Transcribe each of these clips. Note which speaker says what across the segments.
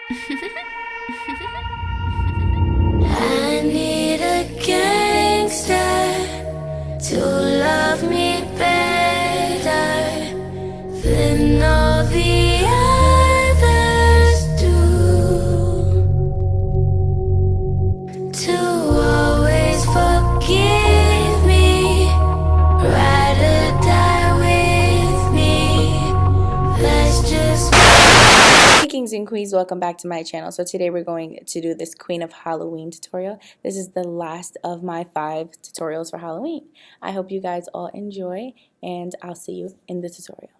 Speaker 1: I need a gangster to love me better than all the others do, to always forgive me, ride or die with me. That's just
Speaker 2: Hey kings and queens, welcome back to my channel. So today we're going to do this Queen of Halloween tutorial. This is the last of my 5 tutorials for Halloween. I hope you guys all enjoy, and I'll see you in the tutorial.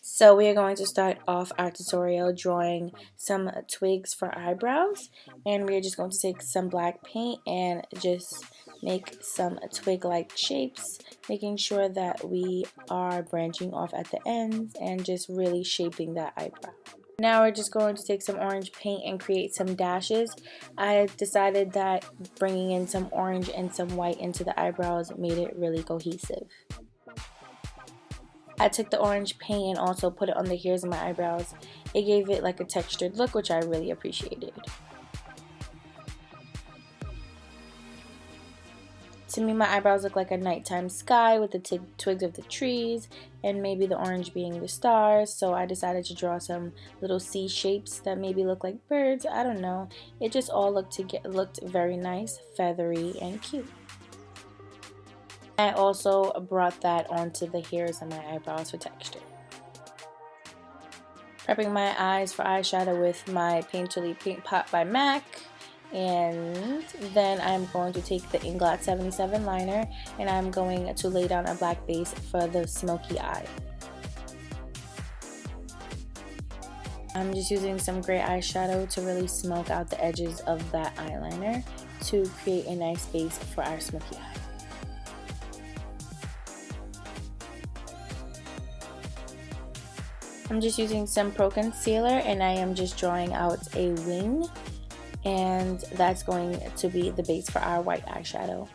Speaker 2: So we are going to start off our tutorial drawing some twigs for eyebrows, and we are just going to take some black paint and just make some twig-like shapes, making sure that we are branching off at the ends and just really shaping that eyebrow. Now we're just going to take some orange paint and create some dashes. I decided that bringing in some orange and some white into the eyebrows made it really cohesive. I took the orange paint and also put it on the hairs of my eyebrows. It gave it like a textured look, which I really appreciated. To me, my eyebrows look like a nighttime sky with the twigs of the trees and maybe the orange being the stars. So I decided to draw some little C shapes that maybe look like birds. I don't know. It just all looked very nice, feathery, and cute. I also brought that onto the hairs of my eyebrows for texture. Prepping my eyes for eyeshadow with my Painterly Paint Pot by MAC. And then I'm going to take the Inglot 77 liner and I'm going to lay down a black base for the smoky eye. I'm just using some gray eyeshadow to really smoke out the edges of that eyeliner to create a nice base for our smoky eye. I'm just using some Pro Concealer and I am just drawing out a wing, and that's going to be the base for our white eyeshadow.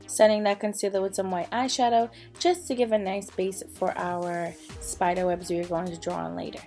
Speaker 2: Setting that concealer with some white eyeshadow just to give a nice base for our spider webs we are going to draw on later.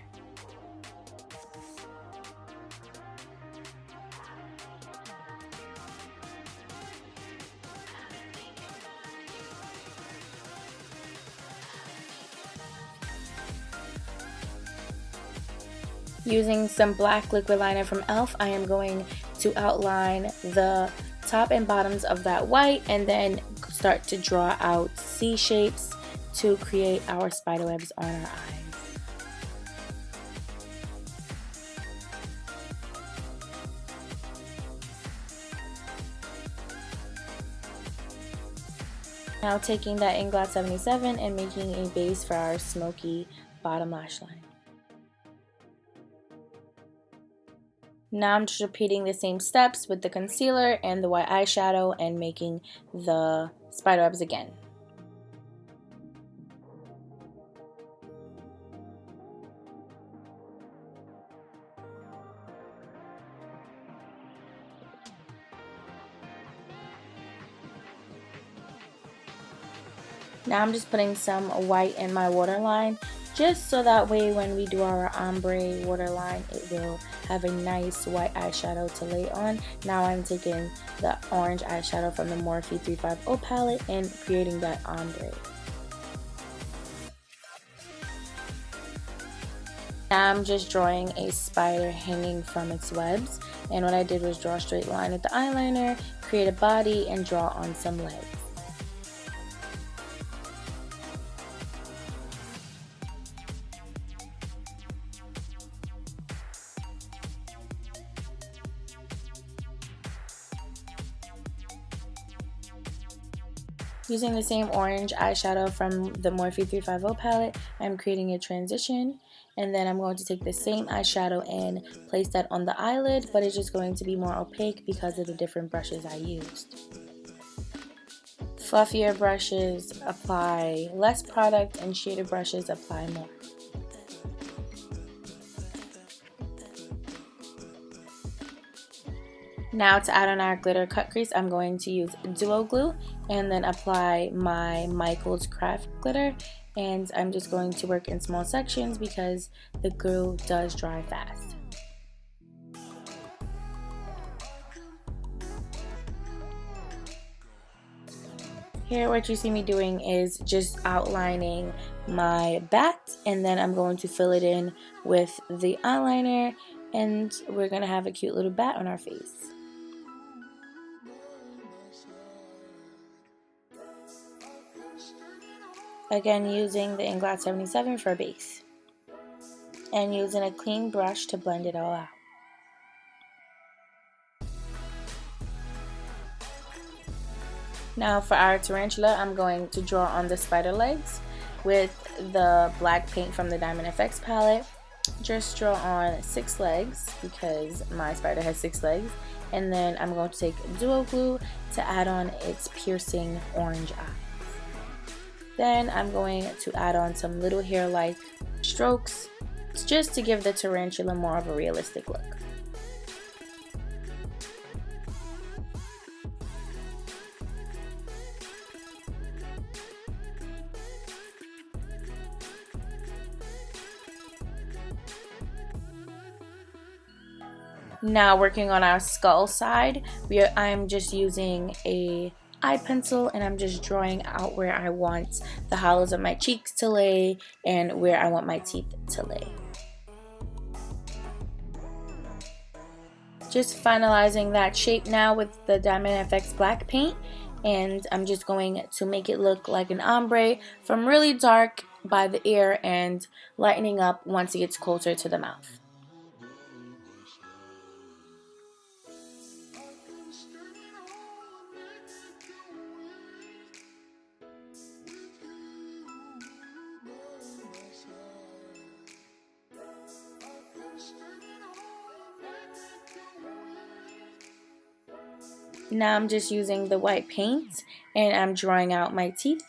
Speaker 2: Using some black liquid liner from e.l.f., I am going to outline the top and bottoms of that white and then start to draw out C shapes to create our spider webs on our eyes. Now taking that Inglot 77 and making a base for our smoky bottom lash line. Now I'm just repeating the same steps with the concealer and the white eyeshadow and making the spider webs again. Now I'm just putting some white in my waterline, just so that way when we do our ombre waterline, it will have a nice white eyeshadow to lay on. Now I'm taking the orange eyeshadow from the Morphe 350 palette and creating that ombre. Now I'm just drawing a spider hanging from its webs, and what I did was draw a straight line with the eyeliner, create a body, and draw on some legs. Using the same orange eyeshadow from the Morphe 350 palette, I'm creating a transition, and then I'm going to take the same eyeshadow and place that on the eyelid, but it's just going to be more opaque because of the different brushes I used. Fluffier brushes apply less product and shaded brushes apply more. Now to add on our glitter cut crease, I'm going to use Duo Glue and then apply my Michaels Craft glitter, and I'm just going to work in small sections because the glue does dry fast. Here what you see me doing is just outlining my bat, and then I'm going to fill it in with the eyeliner, and we're going to have a cute little bat on our face. Again, using the Inglot 77 for a base, and using a clean brush to blend it all out. Now for our tarantula, I'm going to draw on the spider legs with the black paint from the Diamond FX palette. Just draw on 6 legs because my spider has 6 legs, and then I'm going to take Duo Glue to add on its piercing orange eye. Then I'm going to add on some little hair-like strokes just to give the tarantula more of a realistic look. Now working on our skull side, I'm just using a eye pencil, and I'm just drawing out where I want the hollows of my cheeks to lay and where I want my teeth to lay. Just finalizing that shape now with the Diamond FX black paint, and I'm just going to make it look like an ombre from really dark by the ear and lightening up once it gets closer to the mouth. Now I'm just using the white paint and I'm drawing out my teeth.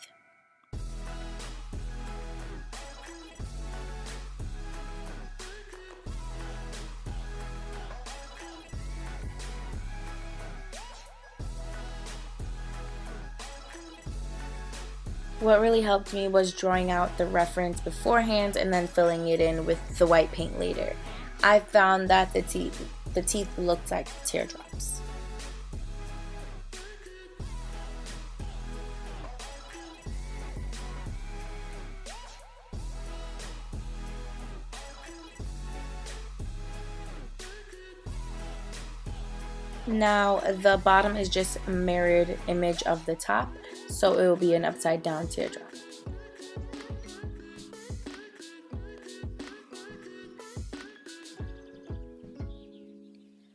Speaker 2: What really helped me was drawing out the reference beforehand and then filling it in with the white paint later. I found that the teeth looked like teardrops. Now the bottom is just a mirrored image of the top, so it will be an upside down teardrop.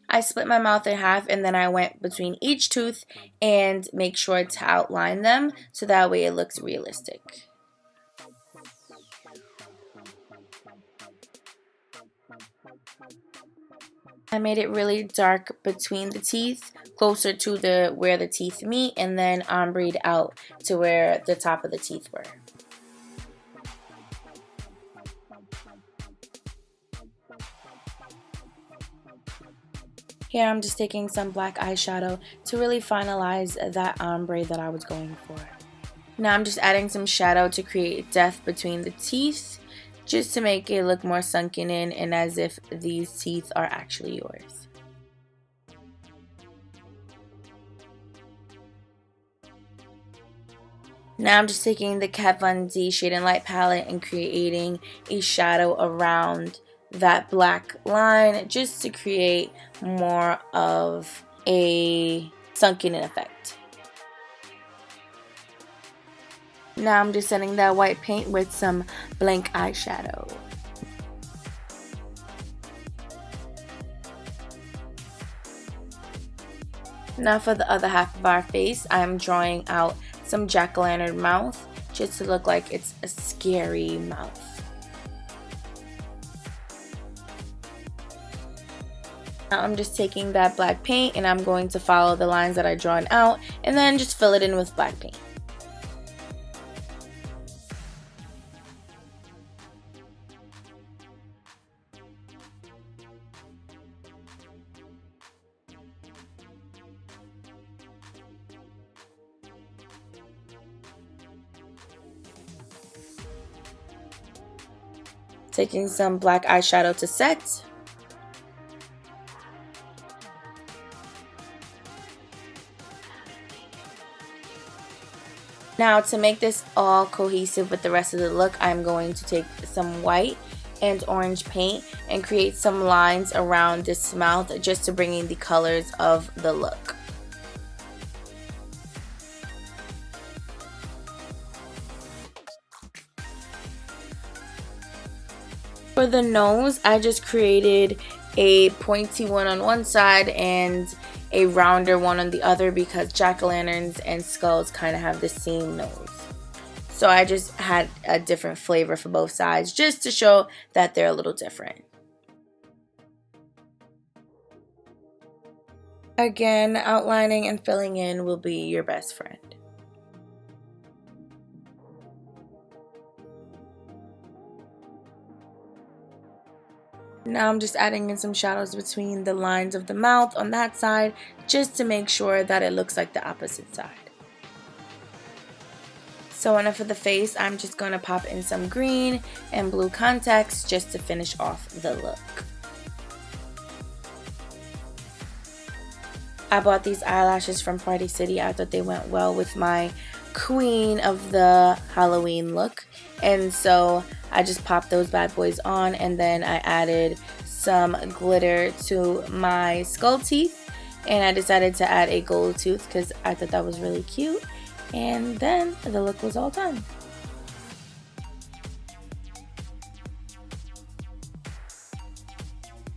Speaker 2: I split my mouth in half and then I went between each tooth and make sure to outline them so that way it looks realistic. I made it really dark between the teeth, closer to where the teeth meet, and then ombre'd out to where the top of the teeth were. Here I'm just taking some black eyeshadow to really finalize that ombre that I was going for. Now I'm just adding some shadow to create depth between the teeth, just to make it look more sunken in and as if these teeth are actually yours. Now I'm just taking the Kat Von D Shade and Light palette and creating a shadow around that black line just to create more of a sunken in effect. Now I'm just setting that white paint with some blank eyeshadow. Now for the other half of our face, I'm drawing out some jack-o'-lantern mouth just to look like it's a scary mouth. Now I'm just taking that black paint and I'm going to follow the lines that I drawn out and then just fill it in with black paint. taking some black eyeshadow to set. Now to make this all cohesive with the rest of the look, I'm going to take some white and orange paint and create some lines around this mouth just to bring in the colors of the look. For the nose, I just created a pointy one on one side and a rounder one on the other because jack-o'-lanterns and skulls kind of have the same nose. So I just had a different flavor for both sides just to show that they're a little different. Again, outlining and filling in will be your best friend. Now I'm just adding in some shadows between the lines of the mouth on that side just to make sure that it looks like the opposite side. So enough for the face, I'm just going to pop in some green and blue contacts just to finish off the look. I bought these eyelashes from Party City. I thought they went well with my queen of the Halloween look, and so I just popped those bad boys on, and then I added some glitter to my skull teeth, and I decided to add a gold tooth because I thought that was really cute. And then the look was all done.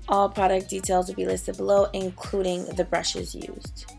Speaker 2: All product details will be listed below, including the brushes used.